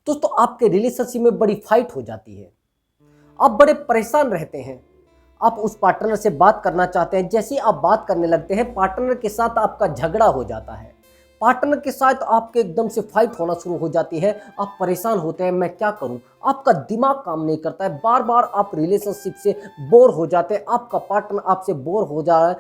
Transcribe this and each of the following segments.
दोस्तों आपके रिलेशनशिप में बड़ी फाइट हो जाती है, आप बड़े परेशान रहते हैं, आप उस पार्टनर से बात करना चाहते हैं, जैसे ही आप बात करने लगते हैं पार्टनर के साथ आपका झगड़ा हो जाता है, पार्टनर के साथ आपके एकदम से फाइट होना शुरू हो जाती है, आप परेशान होते हैं, मैं क्या करूं, आपका दिमाग काम नहीं करता है, बार बार आप रिलेशनशिप से बोर हो जाते हैं, आपका पार्टनर आपसे बोर हो जा रहा है,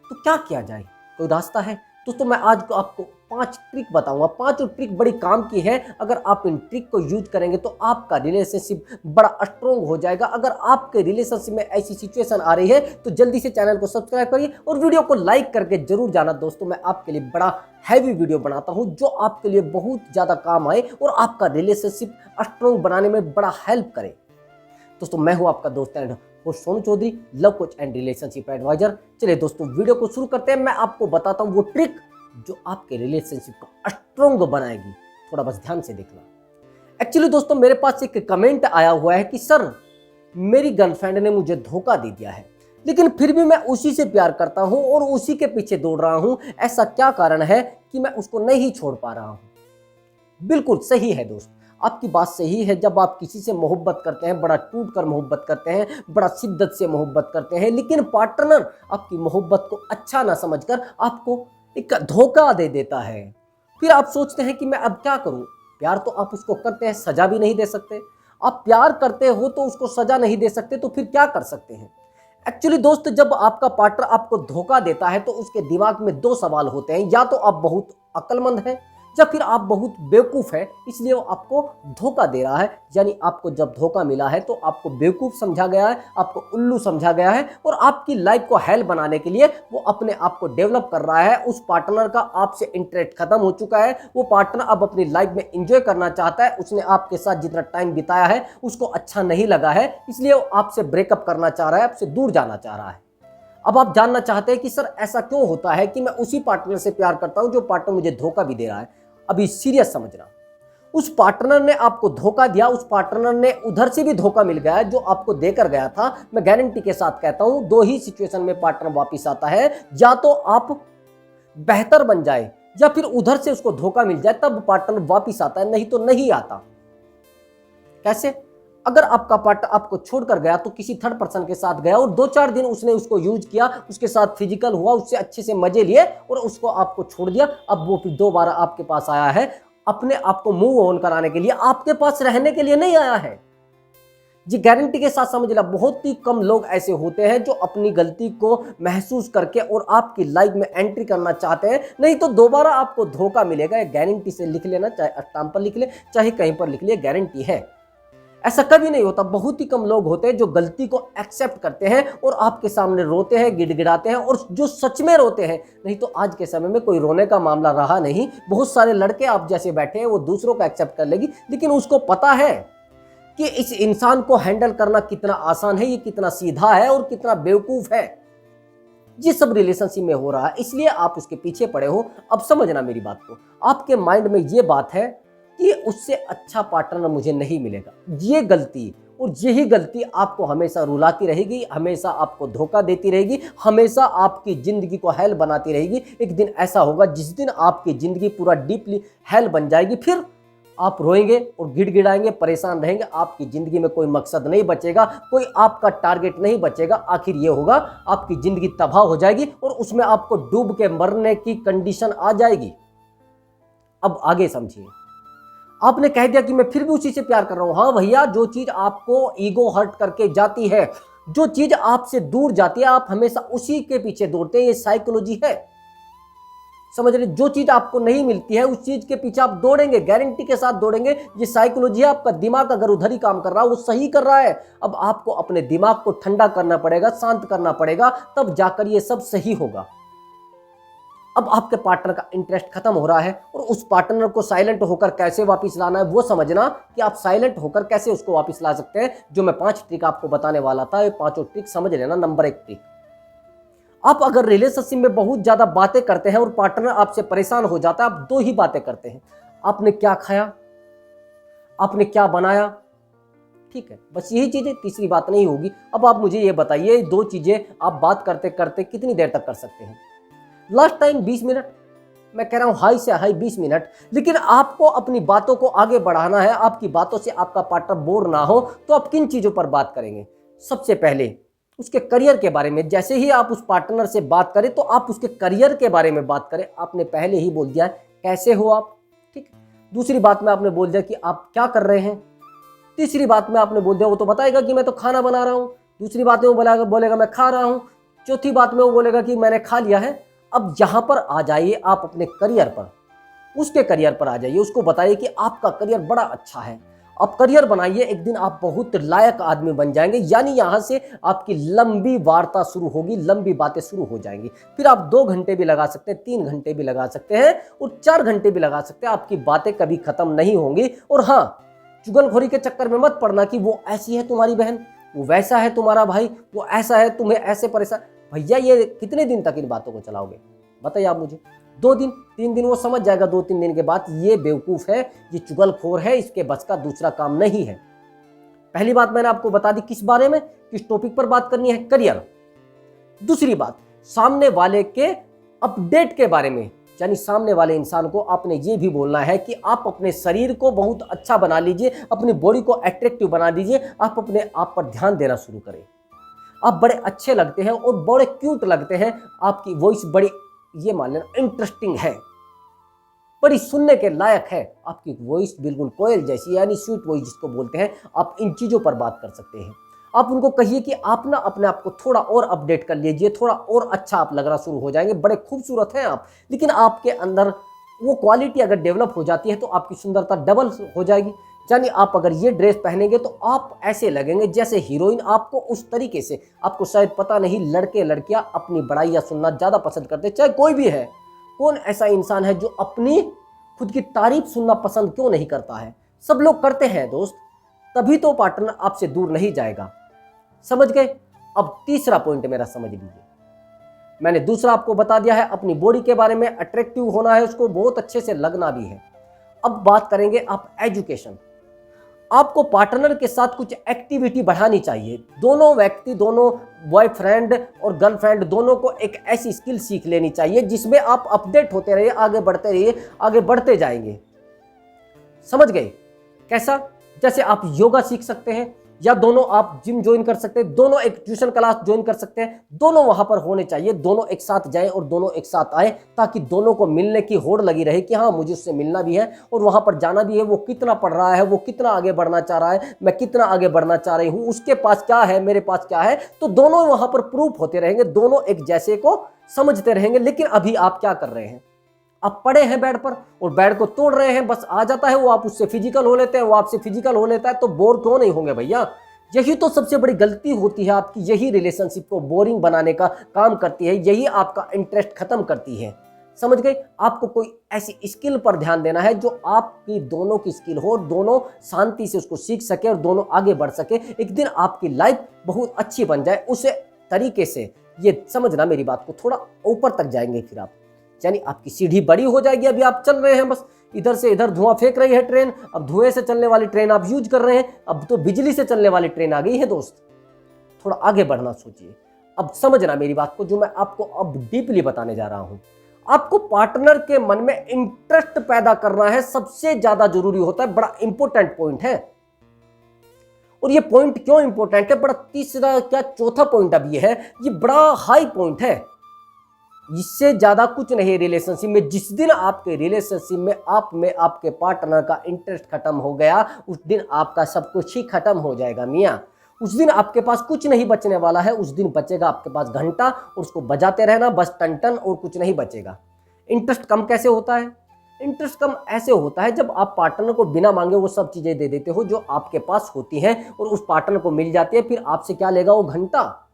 तो क्या किया जाए, कोई रास्ता है? दोस्तों मैं आज को आपको 5 ट्रिक बताऊंगा। 5 ट्रिक बड़ी काम की है। अगर आप इन ट्रिक को यूज करेंगे तो आपका रिलेशनशिप बड़ा स्ट्रॉन्ग हो जाएगा। अगर आपके रिलेशनशिप में ऐसी सिचुएशन आ रही है तो जल्दी से चैनल को सब्सक्राइब करिए और वीडियो को लाइक करके जरूर जाना। दोस्तों मैं आपके लिए बड़ा हैवी वीडियो बनाता हूं जो आपके लिए बहुत ज़्यादा काम आए और आपका रिलेशनशिप स्ट्रॉन्ग बनाने में बड़ा हेल्प करे। दोस्तों मैं हूं आपका दोस्त and host Sonu Chaudhary, love coach and relationship advisor. चलिए दोस्तों वीडियो को शुरू करते हैं। मैं आपको बताता हूं वो ट्रिक जो आपके रिलेशनशिप को स्ट्रॉन्ग बनाएगी। थोड़ा बस ध्यान से देखना। एक्चुअली दोस्तों मेरे पास एक कमेंट आया हुआ है कि सर मेरी गर्लफ्रेंड ने मुझे धोखा दे दिया है, लेकिन फिर भी मैं उसी से प्यार करता हूं और उसी के पीछे दौड़ रहा हूं। ऐसा क्या कारण है कि मैं उसको नहीं छोड़ पा रहा हूं? बिल्कुल सही है दोस्त, आपकी बात सही है। जब आप किसी से मोहब्बत करते हैं, बड़ा टूट कर मोहब्बत करते हैं, बड़ा शिद्दत से मोहब्बत करते हैं, लेकिन पार्टनर आपकी मोहब्बत को अच्छा ना समझकर आपको एक धोखा दे देता है, फिर आप सोचते हैं कि मैं अब क्या करूं। प्यार तो आप उसको करते हैं, सजा भी नहीं दे सकते। आप प्यार करते हो तो उसको सजा नहीं दे सकते, तो फिर क्या कर सकते हैं? एक्चुअली दोस्त जब आपका पार्टनर आपको धोखा देता है तो उसके दिमाग में 2 सवाल होते हैं। या तो आप बहुत अक्लमंद हैं या फिर आप बहुत बेवकूफ़ है, इसलिए वो आपको धोखा दे रहा है। यानी आपको जब धोखा मिला है तो आपको बेवकूफ़ समझा गया है, आपको उल्लू समझा गया है और आपकी लाइफ को हेल बनाने के लिए वो अपने आप को डेवलप कर रहा है। उस पार्टनर का आपसे इंटरेस्ट खत्म हो चुका है। वो पार्टनर अब अपनी लाइफ में एंजॉय करना चाहता है। उसने आपके साथ जितना टाइम बिताया है उसको अच्छा नहीं लगा है, इसलिए वो आपसे ब्रेकअप करना चाह रहा है, आपसे दूर जाना चाह रहा है। अब आप जानना चाहते हैं कि सर ऐसा क्यों होता है कि मैं उसी पार्टनर से प्यार करता हूं जो पार्टनर मुझे धोखा भी दे रहा है। अभी सीरियस समझना, उस पार्टनर ने आपको धोखा दिया, उस पार्टनर ने उधर से भी धोखा मिल गया है जो आपको देकर गया था। मैं गारंटी के साथ कहता हूं 2 ही सिचुएशन में पार्टनर वापस आता है। या तो आप बेहतर बन जाए या फिर उधर से उसको धोखा मिल जाए, तब पार्टनर वापस आता है, नहीं तो नहीं आता। कैसे? अगर आपका पार्टनर आपको छोड़कर गया तो किसी थर्ड पर्सन के साथ गया और 2-4 दिन उसने उसको यूज किया, उसके साथ फिजिकल हुआ, उससे अच्छे से मजे लिए और उसको आपको छोड़ दिया। अब वो फिर दोबारा आपके पास आया है अपने आप को मूव ऑन कराने के लिए, आपके पास रहने के लिए नहीं आया है। जी गारंटी के साथ समझ ला, बहुत ही कम लोग ऐसे होते हैं जो अपनी गलती को महसूस करके और आपकी लाइफ में एंट्री करना चाहते हैं, नहीं तो दोबारा आपको धोखा मिलेगा। गारंटी से लिख लेना, चाहे स्टाम्प पर लिख ले चाहे कहीं पर लिख ले, गारंटी है। ऐसा कभी नहीं होता। बहुत ही कम लोग होते हैं जो गलती को एक्सेप्ट करते हैं और आपके सामने रोते हैं, गिड़गिड़ाते हैं, और जो सच में रोते हैं। नहीं तो आज के समय में कोई रोने का मामला रहा नहीं। बहुत सारे लड़के आप जैसे बैठे हैं, वो दूसरों को एक्सेप्ट कर लेगी, लेकिन उसको पता है कि इस इंसान को हैंडल करना कितना आसान है, ये कितना सीधा है और कितना बेवकूफ है। ये सब रिलेशनशिप में हो रहा है, इसलिए आप उसके पीछे पड़े हो। अब समझना मेरी बात को, आपके माइंड में ये बात है कि उससे अच्छा पार्टनर मुझे नहीं मिलेगा। ये गलती और यही गलती आपको हमेशा रुलाती रहेगी, हमेशा आपको धोखा देती रहेगी, हमेशा आपकी जिंदगी को हेल बनाती रहेगी। एक दिन ऐसा होगा जिस दिन आपकी जिंदगी पूरा डीपली हेल बन जाएगी, फिर आप रोएंगे और गिड़गिड़ाएंगे, परेशान रहेंगे। आपकी जिंदगी में कोई मकसद नहीं बचेगा, कोई आपका टारगेट नहीं बचेगा। आखिर ये होगा आपकी जिंदगी तबाह हो जाएगी और उसमें आपको डूब के मरने की कंडीशन आ जाएगी। अब आगे समझिए, आपने कह दिया कि मैं फिर भी उसी से प्यार कर रहा हूं। हाँ भैया, जो चीज आपको ईगो हर्ट करके जाती है, जो चीज आपसे दूर जाती है, आप हमेशा उसी के पीछे दौड़ते हैं। ये साइकोलॉजी है, समझ रहे? जो चीज आपको नहीं मिलती है उस चीज के पीछे आप दौड़ेंगे, गारंटी के साथ दौड़ेंगे। ये साइकोलॉजी है। आपका दिमाग अगर उधर ही काम कर रहा है, वो सही कर रहा है। अब आपको अपने दिमाग को ठंडा करना पड़ेगा, शांत करना पड़ेगा, तब जाकर ये सब सही होगा। अब आपके पार्टनर का इंटरेस्ट खत्म हो रहा है और उस पार्टनर को साइलेंट होकर कैसे वापस लाना है वो समझना, कि आप साइलेंट होकर कैसे उसको वापस ला सकते हैं। जो मैं 5 ट्रिक आपको बताने वाला था, ये 5 ट्रिक समझ लेना। नंबर 1 ट्रिक, आप अगर रिलेशनशिप में बहुत ज्यादा बातें करते हैं और पार्टनर आपसे परेशान हो जाता है, आप 2 ही बातें करते हैं। आपने क्या खाया, आपने क्या बनाया, ठीक है, बस यही चीजें, तीसरी बात नहीं होगी। अब आप मुझे ये बताइए, 2 चीजें आप बात करते करते कितनी देर तक कर सकते हैं? लास्ट टाइम 20 मिनट, मैं कह रहा हूँ हाई से हाई 20 मिनट, लेकिन आपको अपनी बातों को आगे बढ़ाना है, आपकी बातों से आपका पार्टनर बोर ना हो, तो आप किन चीज़ों पर बात करेंगे? सबसे पहले उसके करियर के बारे में। जैसे ही आप उस पार्टनर से बात करें तो आप उसके करियर के बारे में बात करें। आपने पहले ही बोल दिया है कैसे हो आप, ठीक है। दूसरी बात में आपने बोल दिया कि आप क्या कर रहे हैं। तीसरी बात में आपने बोल दिया, वो तो बताएगा कि मैं तो खाना बना रहा हूँ। दूसरी बात में वो बोलेगा मैं खा रहा हूँ। चौथी बात में वो बोलेगा कि मैंने खा लिया है। अब यहाँ पर आ जाइए आप अपने करियर पर, उसके करियर पर आ जाइए, उसको बताइए कि आपका करियर बड़ा अच्छा है, आप करियर बनाइए, एक दिन आप बहुत लायक आदमी बन जाएंगे। यानी यहाँ से आपकी लंबी वार्ता शुरू होगी, लंबी बातें शुरू हो जाएंगी। फिर आप 2 घंटे भी लगा सकते हैं, 3 घंटे भी लगा सकते हैं और 4 घंटे भी लगा सकते हैं, आपकी बातें कभी खत्म नहीं होंगी। और हाँ, चुगलखोरी के चक्कर में मत पड़ना कि वो ऐसी है तुम्हारी बहन, वो वैसा है तुम्हारा भाई, वो ऐसा है, तुम्हें ऐसे परेशान। भैया ये कितने दिन तक इन बातों को चलाओगे? बताइए आप मुझे। 2 दिन 3 दिन वो समझ जाएगा, 2-3 दिन के बाद ये बेवकूफ़ है, ये चुगलखोर है, इसके बस का दूसरा काम नहीं है। पहली बात मैंने आपको बता दी किस बारे में, किस टॉपिक पर बात करनी है, करियर। दूसरी बात, सामने वाले के अपडेट के बारे में, यानी सामने वाले इंसान को आपने ये भी बोलना है कि आप अपने शरीर को बहुत अच्छा बना लीजिए, अपनी बॉडी को अट्रैक्टिव बना दीजिए, आप अपने आप पर ध्यान देना शुरू करें। आप बड़े अच्छे लगते हैं और बड़े क्यूट लगते हैं, आपकी वॉइस बड़ी, ये मान लेना, इंटरेस्टिंग है, बड़ी सुनने के लायक है, आपकी वॉइस बिल्कुल कोयल जैसी, यानी स्वीट वॉइस जिसको बोलते हैं। आप इन चीज़ों पर बात कर सकते हैं। आप उनको कहिए कि आप ना अपने आप को थोड़ा और अपडेट कर लीजिए, थोड़ा और अच्छा आप लगना शुरू हो जाएंगे, बड़े खूबसूरत हैं आप, लेकिन आपके अंदर वो क्वालिटी अगर डेवलप हो जाती है तो आपकी सुंदरता डबल हो जाएगी। यानी आप अगर ये ड्रेस पहनेंगे तो आप ऐसे लगेंगे जैसे हीरोइन। आपको उस तरीके से, आपको शायद पता नहीं, लड़के लड़कियां अपनी बड़ाइयाँ सुनना ज़्यादा पसंद करते हैं, चाहे कोई भी है। कौन ऐसा इंसान है जो अपनी खुद की तारीफ सुनना पसंद क्यों नहीं करता है? सब लोग करते हैं दोस्त, तभी तो पार्टनर आपसे दूर नहीं जाएगा। समझ गए? अब तीसरा पॉइंट मेरा समझ लीजिए। मैंने दूसरा आपको बता दिया है, अपनी बॉडी के बारे में, अट्रैक्टिव होना है, उसको बहुत अच्छे से लगना भी है। अब बात करेंगे आप एजुकेशन। आपको पार्टनर के साथ कुछ एक्टिविटी बढ़ानी चाहिए। दोनों व्यक्ति, दोनों बॉयफ्रेंड और गर्लफ्रेंड, दोनों को एक ऐसी स्किल सीख लेनी चाहिए जिसमें आप अपडेट होते रहिए, आगे बढ़ते रहिए, आगे बढ़ते जाएंगे। समझ गए? कैसा? जैसे आप योगा सीख सकते हैं, या दोनों आप जिम ज्वाइन कर सकते हैं, दोनों एक ट्यूशन क्लास ज्वाइन कर सकते हैं, दोनों वहां पर होने चाहिए, दोनों एक साथ जाएं और दोनों एक साथ आए, ताकि दोनों को मिलने की होड़ लगी रहे कि हाँ मुझे उससे मिलना भी है और वहां पर जाना भी है। वो कितना पढ़ रहा है, वो कितना आगे बढ़ना चाह रहा है, मैं कितना आगे बढ़ना चाह रही हूँ, उसके पास क्या है, मेरे पास क्या है, तो दोनों वहां पर प्रूफ होते रहेंगे, दोनों एक जैसे को समझते रहेंगे। लेकिन अभी आप क्या कर रहे हैं? आप पड़े हैं बेड पर और बेड को तोड़ रहे हैं, बस आ जाता है वो, आप उससे फिजिकल हो लेते हैं, वो आपसे फिजिकल हो लेता है, तो बोर क्यों नहीं होंगे भैया? यही तो सबसे बड़ी गलती होती है आपकी, यही रिलेशनशिप को बोरिंग बनाने का काम करती है, यही आपका इंटरेस्ट खत्म करती है। समझ गए? आपको कोई ऐसी स्किल पर ध्यान देना है जो आपकी दोनों की स्किल हो, दोनों शांति से उसको सीख सके और दोनों आगे बढ़ सके, एक दिन आपकी लाइफ बहुत अच्छी बन जाए। उस तरीके से, ये समझना मेरी बात को, थोड़ा ऊपर तक जाएंगे फिर आप, यानी आपकी सीढ़ी बड़ी हो जाएगी। अभी आप चल रहे हैं, बस इधर से इधर धुआं फेंक रही है ट्रेन, अब धुएं से चलने वाली ट्रेन आप यूज कर रहे हैं, अब तो बिजली से चलने वाली ट्रेन आ गई है दोस्त। थोड़ा आगे बढ़ना सोचिए। अब समझना मेरी बात को, जो मैं आपको अब डीपली बताने जा रहा हूं। आपको पार्टनर के मन में इंटरेस्ट पैदा करना है, सबसे ज्यादा जरूरी होता है, बड़ा इंपॉर्टेंट पॉइंट है। और ये पॉइंट क्यों इंपॉर्टेंट है, बड़ा तीसरा क्या चौथा पॉइंट अब ये है, ये बड़ा हाई पॉइंट है, इससे ज्यादा कुछ नहीं रिलेशनशिप में। जिस दिन आपके रिलेशनशिप में आप में आपके पार्टनर का इंटरेस्ट खत्म हो गया, उस दिन आपका सब कुछ ही खत्म हो जाएगा मियाँ। उस दिन आपके पास कुछ नहीं बचने वाला है, उस दिन बचेगा आपके पास घंटा और उसको बजाते रहना बस, टन टन, और कुछ नहीं बचेगा। इंटरेस्ट कम कैसे होता है? इंटरेस्ट कम ऐसे होता है जब आप पार्टनर को बिना मांगे वो सब चीजें दे देते हो जो आपके पास होती हैं और उस पार्टनर को मिल जाती है। फिर आपसे क्या लेगा वो घंटा?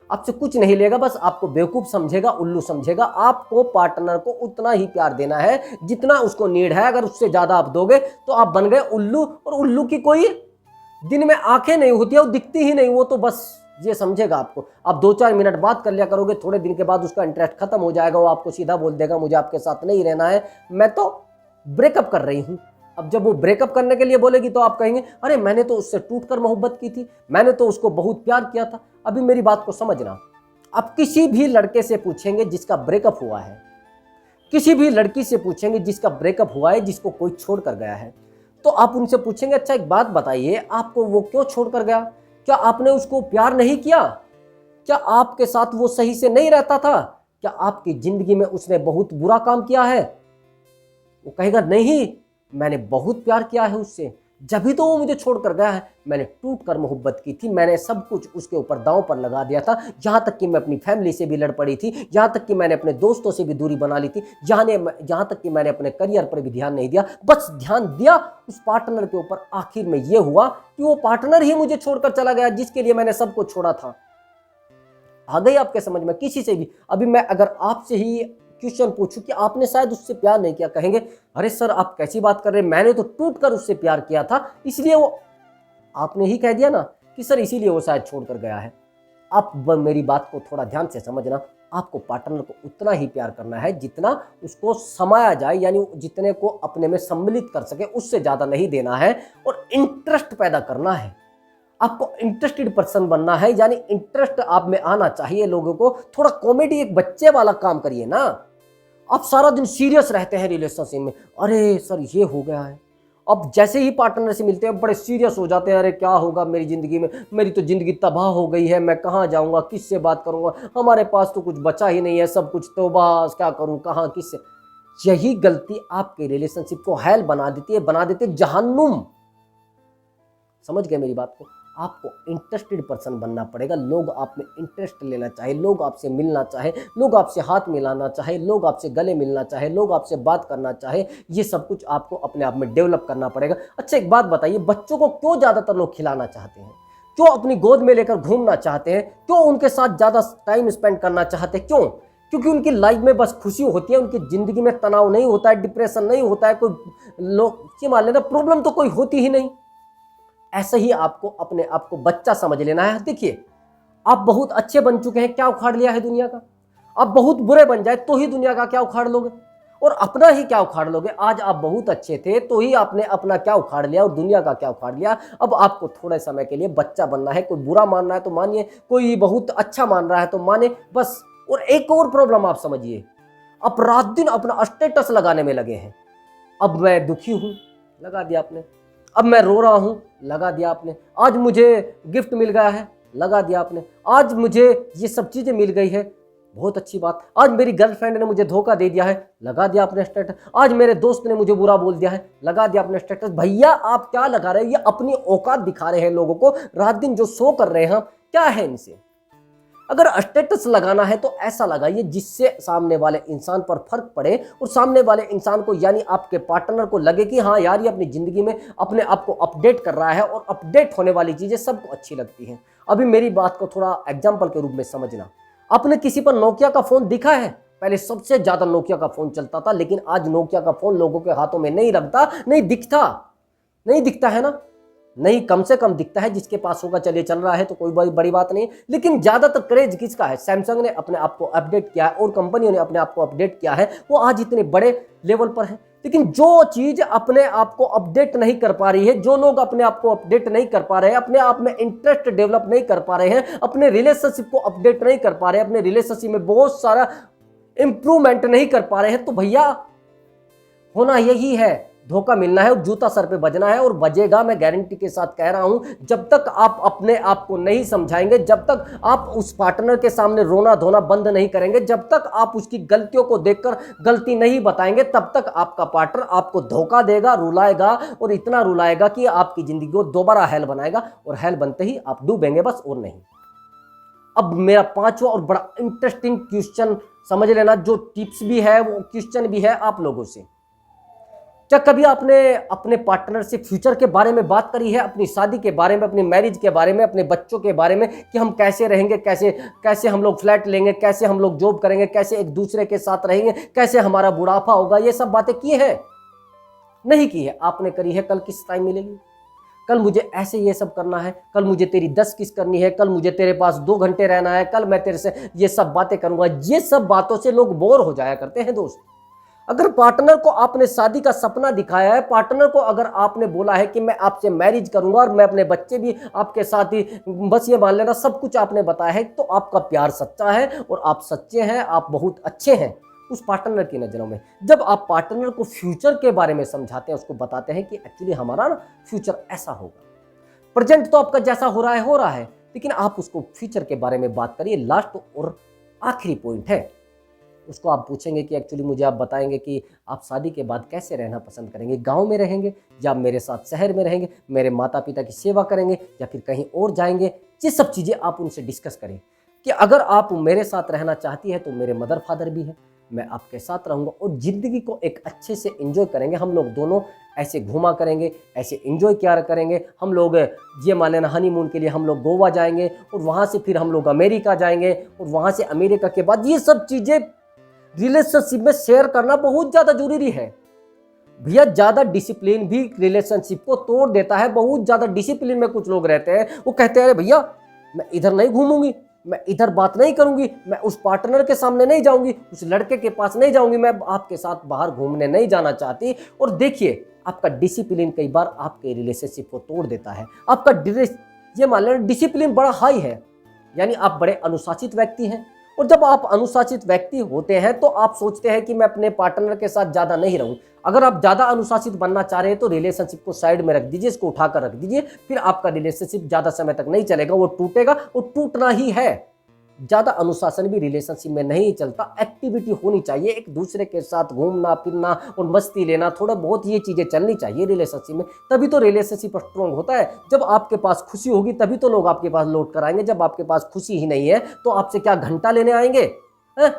आपसे कुछ नहीं लेगा, बस आपको बेवकूफ समझेगा, उल्लू समझेगा। आपको पार्टनर को उतना ही प्यार देना है जितना उसको नीड है। अगर उससे ज्यादा आप दोगे तो आप बन गए उल्लू, और उल्लू की कोई दिन में आंखें नहीं होती है, वो दिखती ही नहीं, वो तो बस ये समझेगा आपको। आप 2-4 मिनट बात कर लिया करोगे, थोड़े दिन के बाद उसका इंटरेस्ट खत्म हो जाएगा, वो आपको सीधा बोल देगा मुझे आपके साथ नहीं रहना है, मैं तो ब्रेकअप कर रही हूँ। अब जब वो ब्रेकअप करने के लिए बोलेगी तो आप कहेंगे अरे मैंने तो उससे टूटकर मोहब्बत की थी, मैंने तो उसको बहुत प्यार किया था। अभी मेरी बात को समझना, आप किसी भी लड़के से पूछेंगे जिसका ब्रेकअप हुआ है, किसी भी लड़की से पूछेंगे जिसका ब्रेकअप हुआ है, जिसको कोई छोड़ कर गया है, तो आप उनसे पूछेंगे अच्छा एक बात बताइए, आपको वो क्यों छोड़ कर गया? क्या आपने उसको प्यार नहीं किया? क्या आपके साथ वो सही से नहीं रहता था? क्या आपकी जिंदगी में उसने बहुत बुरा काम किया है? वो कहेगा नहीं, मैंने बहुत प्यार किया है उससे, जब भी तो वो मुझे छोड़ कर गया है। मैंने टूट कर मोहब्बत की थी, मैंने सब कुछ उसके ऊपर दांव पर लगा दिया था, यहाँ तक कि मैं अपनी फैमिली से भी लड़ पड़ी थी, यहाँ तक कि मैंने अपने दोस्तों से भी दूरी बना ली थी, यहाँ तक कि मैंने अपने करियर पर भी ध्यान नहीं दिया, बस ध्यान दिया उस पार्टनर के ऊपर। आखिर में ये हुआ कि वो पार्टनर ही मुझे छोड़कर चला गया जिसके लिए मैंने सब कुछ छोड़ा था। आ गई आपके समझ में? किसी से भी अभी मैं अगर आपसे ही क्वेश्चन पूछूं कि आपने शायद उससे प्यार नहीं किया, कहेंगे अरे सर आप कैसी बात कर रहे हैं, मैंने तो टूट कर उससे प्यार किया था, इसलिए वो, आपने ही कह दिया ना कि सर इसीलिए वो शायद छोड़ कर गया है। आप मेरी बात को थोड़ा ध्यान से समझना, आपको पार्टनर को उतना ही प्यार करना है जितना उसको समाया जाए, यानी जितने को अपने में सम्मिलित कर सके, उससे ज़्यादा नहीं देना है। और इंटरेस्ट पैदा करना है, आपको इंटरेस्टेड पर्सन बनना है, यानी इंटरेस्ट आप में आना चाहिए लोगों को। थोड़ा कॉमेडी, एक बच्चे वाला काम करिए ना। आप सारा दिन सीरियस रहते हैं रिलेशनशिप में, अरे सर ये हो गया है, अब जैसे ही पार्टनर से मिलते हैं बड़े सीरियस हो जाते हैं, अरे क्या होगा मेरी ज़िंदगी में, मेरी तो ज़िंदगी तबाह हो गई है, मैं कहाँ जाऊँगा, किससे बात करूँगा, हमारे पास तो कुछ बचा ही नहीं है, सब कुछ तो बस क्या करूँ, कहाँ किससे। यही गलती आपके रिलेशनशिप को हेल बना देती है, बना देती है जहन्नुम। समझ गए मेरी बात को? आपको इंटरेस्टेड पर्सन बनना पड़ेगा, लोग आप में इंटरेस्ट लेना चाहे, लोग आपसे मिलना चाहे, लोग आपसे हाथ मिलाना चाहे, लोग आपसे गले मिलना चाहे, लोग आपसे बात करना चाहे, ये सब कुछ आपको अपने आप में डेवलप करना पड़ेगा। अच्छा एक बात बताइए, बच्चों को क्यों ज़्यादातर लोग खिलाना चाहते हैं, क्यों अपनी गोद में लेकर घूमना चाहते हैं, क्यों उनके साथ ज़्यादा टाइम स्पेंड करना चाहते हैं? क्यों? क्योंकि उनकी लाइफ में बस खुशी होती है, उनकी ज़िंदगी में तनाव नहीं होता है, डिप्रेशन नहीं होता है, कोई लोग ये मान लेना प्रॉब्लम तो कोई होती ही नहीं। ऐसे ही आपको अपने आप को बच्चा समझ लेना है। देखिए आप बहुत अच्छे बन चुके हैं, क्या उखाड़ लिया है दुनिया का? आप बहुत बुरे बन जाए तो ही दुनिया का क्या उखाड़ लोगे, और अपना ही क्या उखाड़ लोगे? आज आप बहुत अच्छे थे तो ही आपने अपना क्या उखाड़ लिया और दुनिया का क्या उखाड़ लिया। अब आपको थोड़े समय के लिए बच्चा बनना है। कोई बुरा मान रहा है तो मानिए, कोई बहुत अच्छा मान रहा है तो माने, बस। और एक और प्रॉब्लम आप समझिए, आप रात दिन अपना स्टेटस लगाने में लगे हैं। अब मैं दुखी हूं, लगा दिया आपने। अब मैं रो रहा हूं, लगा दिया आपने। आज मुझे गिफ्ट मिल गया है, लगा दिया आपने। आज मुझे ये सब चीजें मिल गई है, बहुत अच्छी बात। आज मेरी गर्लफ्रेंड ने मुझे धोखा दे दिया है, लगा दिया आपने स्टेटस। आज मेरे दोस्त ने मुझे बुरा बोल दिया है, लगा दिया आपने स्टेटस। भैया आप क्या लगा रहे हैं? ये अपनी औकात दिखा रहे हैं लोगों को, रात दिन जो शो कर रहे हैं। क्या है इनसे? अगर स्टेटस लगाना है तो ऐसा लगाइए जिससे सामने वाले इंसान पर फर्क पड़े, और सामने वाले इंसान को यानी आपके पार्टनर को लगे कि हाँ यार ये अपनी जिंदगी में अपने आप को अपडेट कर रहा है, और अपडेट होने वाली चीजें सबको अच्छी लगती हैं। अभी मेरी बात को थोड़ा एग्जाम्पल के रूप में समझना। आपने किसी पर नोकिया का फोन दिखा है? पहले सबसे ज्यादा नोकिया का फोन चलता था, लेकिन आज नोकिया का फोन लोगों के हाथों में नहीं लगता, नहीं दिखता, नहीं दिखता है ना, नहीं कम से कम दिखता है। जिसके पास होगा चलिए चल रहा है तो कोई बड़ी बात नहीं, लेकिन ज्यादातर क्रेज किसका है? सैमसंग ने अपने आप को अपडेट किया है और कंपनियों ने अपने आप को अपडेट किया है, वो आज इतने बड़े लेवल पर है। लेकिन जो चीज अपने आप को अपडेट नहीं कर पा रही है, जो लोग अपने आप को अपडेट नहीं कर पा रहे हैं, अपने आप में इंटरेस्ट डेवलप नहीं कर पा रहे हैं, अपने रिलेशनशिप को अपडेट नहीं कर पा रहे हैं, अपने रिलेशनशिप में बहुत सारा इंप्रूवमेंट नहीं कर पा रहे हैं, तो भैया होना यही है, धोखा मिलना है और जूता सर पे बजना है, और बजेगा। मैं गारंटी के साथ कह रहा हूं, जब तक आप अपने आप को नहीं समझाएंगे, जब तक आप उस पार्टनर के सामने रोना धोना बंद नहीं करेंगे, जब तक आप उसकी गलतियों को देखकर गलती नहीं बताएंगे, तब तक आपका पार्टनर आपको धोखा देगा, रुलाएगा, और इतना रुलाएगा कि आपकी जिंदगी को दोबारा हेल बनाएगा, और हेल बनते ही आप डूबेंगे, बस और नहीं। अब मेरा पांचवा और बड़ा इंटरेस्टिंग क्वेश्चन समझ लेना, जो टिप्स भी है वो क्वेश्चन भी है आप लोगों से। क्या कभी आपने अपने पार्टनर से फ्यूचर के बारे में बात करी है? अपनी शादी के बारे में, अपनी मैरिज के बारे में, अपने बच्चों के बारे में, कि हम कैसे रहेंगे, कैसे हम लोग फ्लैट लेंगे, कैसे हम लोग जॉब करेंगे, कैसे एक दूसरे के साथ रहेंगे, कैसे हमारा बुढ़ापा होगा? ये सब बातें की है? नहीं की है। आपने करी है कल किस टाइम मिलेगी, कल मुझे ऐसे ये सब करना है, कल मुझे तेरी 10 किस करनी है, कल मुझे तेरे पास 2 घंटे रहना है, कल मैं तेरे से ये सब बातें करूंगा। ये सब बातों से लोग बोर हो जाया करते हैं दोस्त। अगर पार्टनर को आपने शादी का सपना दिखाया है, पार्टनर को अगर आपने बोला है कि मैं आपसे मैरिज करूंगा और मैं अपने बच्चे भी आपके साथ ही, बस ये मान लेना सब कुछ आपने बताया है, तो आपका प्यार सच्चा है और आप सच्चे हैं, आप बहुत अच्छे हैं। उस पार्टनर की नज़रों में। जब आप पार्टनर को फ्यूचर के बारे में समझाते हैं, उसको बताते हैं कि एक्चुअली हमारा ना फ्यूचर ऐसा होगा, प्रेजेंट तो आपका जैसा हो रहा है, लेकिन आप उसको फ्यूचर के बारे में बात करिए। लास्ट और आखिरी पॉइंट है, उसको आप पूछेंगे कि एक्चुअली मुझे आप बताएंगे कि आप शादी के बाद कैसे रहना पसंद करेंगे, गांव में रहेंगे या मेरे साथ शहर में रहेंगे, मेरे माता पिता की सेवा करेंगे या फिर कहीं और जाएंगे। ये सब चीज़ें आप उनसे डिस्कस करें कि अगर आप मेरे साथ रहना चाहती है तो मेरे मदर फादर भी है, मैं आपके साथ रहूँगा और ज़िंदगी को एक अच्छे से एंजॉय करेंगे। हम लोग दोनों ऐसे घूमा करेंगे, ऐसे एंजॉय किया करेंगे। हम लोग ये मान लेना हनीमून के लिए हम लोग गोवा जाएंगे और वहाँ से फिर हम लोग अमेरिका जाएंगे और वहाँ से अमेरिका के बाद ये सब चीज़ें रिलेशनशिप में शेयर करना बहुत ज़्यादा जरूरी है भैया। ज़्यादा डिसिप्लिन भी रिलेशनशिप को तोड़ देता है। बहुत ज़्यादा डिसिप्लिन में कुछ लोग रहते हैं, वो कहते हैं अरे भैया मैं इधर नहीं घूमूंगी, मैं इधर बात नहीं करूंगी, मैं उस पार्टनर के सामने नहीं जाऊंगी, उस लड़के के पास नहीं जाऊंगी, मैं आपके साथ बाहर घूमने नहीं जाना चाहती। और देखिए आपका डिसिप्लिन कई बार आपके रिलेशनशिप को तोड़ देता है। आपका ये मान लेना डिसिप्लिन बड़ा हाई है, यानी आप बड़े अनुशासित व्यक्ति हैं। और जब आप अनुशासित व्यक्ति होते हैं तो आप सोचते हैं कि मैं अपने पार्टनर के साथ ज़्यादा नहीं रहूं। अगर आप ज़्यादा अनुशासित बनना चाह रहे हैं तो रिलेशनशिप को साइड में रख दीजिए, इसको उठाकर रख दीजिए, फिर आपका रिलेशनशिप ज़्यादा समय तक नहीं चलेगा, वो टूटेगा, वो टूटना ही है। ज़्यादा अनुशासन भी रिलेशनशिप में नहीं चलता। एक्टिविटी होनी चाहिए, एक दूसरे के साथ घूमना फिरना और मस्ती लेना, थोड़ा बहुत ये चीज़ें चलनी चाहिए रिलेशनशिप में, तभी तो रिलेशनशिप स्ट्रॉन्ग होता है। जब आपके पास खुशी होगी तभी तो लोग आपके पास लौट कर आएंगे। जब आपके पास खुशी ही नहीं है तो आपसे क्या घंटा लेने आएंगे हैं?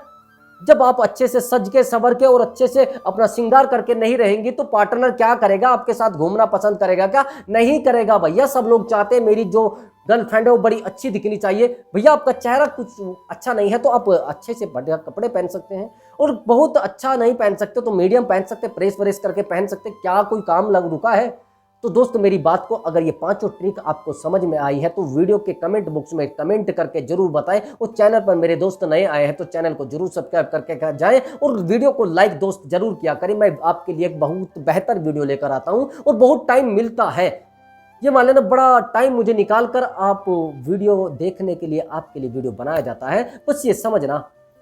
जब आप अच्छे से सज के संवर के और अच्छे से अपना श्रृंगार करके नहीं रहेंगी तो पार्टनर क्या करेगा? आपके साथ घूमना पसंद करेगा क्या? नहीं करेगा भैया। सब लोग चाहते हैं मेरी जो गर्लफ्रेंड है वो बड़ी अच्छी दिखनी चाहिए। भैया आपका चेहरा कुछ अच्छा नहीं है तो आप अच्छे से बढ़िया कपड़े पहन सकते हैं, और बहुत अच्छा नहीं पहन सकते तो मीडियम पहन सकते, प्रेस व्रेस करके पहन सकते। क्या कोई काम लग रुका है? तो दोस्त मेरी बात को अगर ये पांचों ट्रिक आपको समझ में आई है तो वीडियो के कमेंट बॉक्स में कमेंट करके जरूर बताएं। और चैनल पर मेरे दोस्त नए आए हैं तो चैनल को जरूर सब्सक्राइब करके जाएं और वीडियो को लाइक दोस्त जरूर किया करें। मैं आपके लिए एक बहुत बेहतर वीडियो लेकर आता हूं और बहुत टाइम मिलता है, ये मान लेना बड़ा टाइम मुझे निकाल कर आप वीडियो देखने के लिए आपके लिए वीडियो बनाया जाता है, बस ये समझना।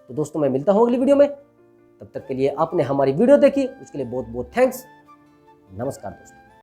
तो दोस्तों मैं मिलता हूं अगली वीडियो में, तब तक के लिए आपने हमारी वीडियो देखी उसके लिए बहुत बहुत थैंक्स। नमस्कार दोस्तों।